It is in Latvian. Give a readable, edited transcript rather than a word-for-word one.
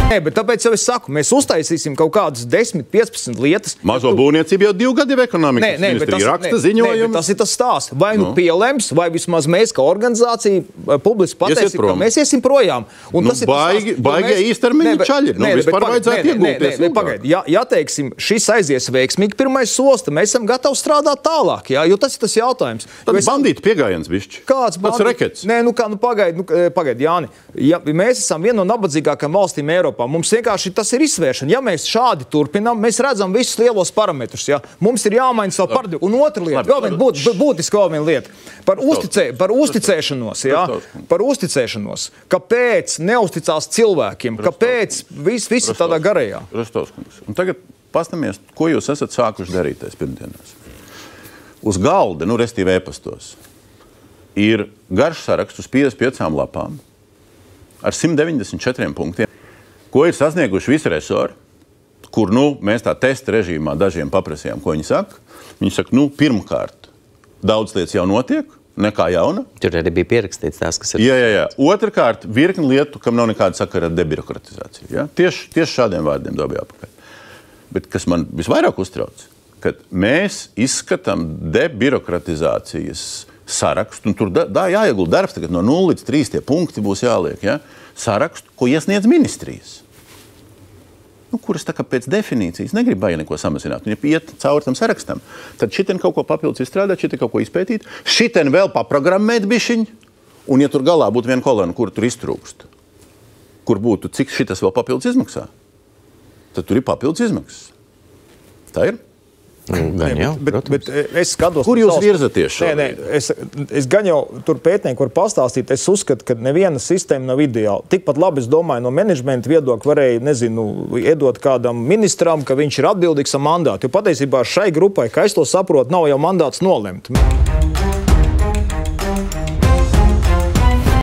Nē, bet tāpēc jau es saku, mēs uztaisīsim kaut kādas 10, 15 lietas. Mazo būvniecību jau 2 gadi ekonomikas ministrija raksta ziņojumu. Tas ir tas stāsts. Vai nu pielems, vai vismaz mēs kā organizācija publiski pateiksim, ka mēs iesim projām. Un tas ir baigie īstermiņa čaļi. Vispār vajadzētu iegulties. Pagaid, ja teiksim, šis aizies veiksmīgi pirmais solis, tad mēs esam gatavi strādāt tālāk, jā, jo tas ir tas jautājums. Tad bandīti pieejams bišķi. Kāds rekets? Nē, pagaid, Jāni. Ja mēs esam viena no nabadzīgākajām valstīm Eiropā, mums vienkārši tas ir izsvēršana. Ja mēs šādi turpinām, mēs redzam visus lielos parametrus. Ja? Mums ir jāmaina savu paradigmu. Un otra lieta, būtiski vēl viena lieta. Par uzticēšanos. Ja? Par uzticēšanos. Kāpēc neusticās cilvēkiem? Kāpēc visi tādā garajā? Un tagad pastamies, ko jūs esat sākuši darīt tais pirmdienās. Uz galda, restīvi e-pastos, ir garš saraksts uz 55 lapām ar 194 punktiem, ko ir sasnieguši visi resori, kur mēs tā testa režīmā dažiem paprasījām, ko viņi saka. Viņi saka, pirmkārt, daudz lietas jau notiek, nekā jauna. Tur arī bija pierakstīts tās, kas ir. Jā. Otrkārt, virkni lietu, kam nav nekāda sakara ar debirokratizāciju. Ja? Tieši šādiem vārdiem dabīja apakaļ. Bet kas man visvairāk uztrauc, kad mēs izskatām debirokratizācijas sarakstu, un tur jāiegulda darbs, tagad no 0 līdz 3 tie punkti būs jāliek, ja? Sarakstu, ko iesniedz ministrijas. Kuras tā kā pēc definīcijas negrib baigi neko samazināt. Un ja iet cauri tam sarakstam, tad šitien kaut ko papildus izstrādāt, šitien kaut ko izpētīt, šitien vēl paprogrammēt bišķiņu, un ja tur galā būtu viena kolona, kur tur iztrūkst, kur būtu, cik šitas vēl papildus izmaksā, tad tur ir papildus izmaksas. Tā ir? Bet es skatos... Kur jūs virzaties šobrīd? Es gan jau tur pētnieku var pastāstīt, es uzskatu, ka neviena sistēma nav ideāla. Tikpat labi, es domāju, no menedžmenta viedokļa varēja, iedot kādam ministram, ka viņš ir atbildīgs ar mandātu. Jo patiesībā šai grupai, kā es to saprotu, nav jau mandāts nolemt.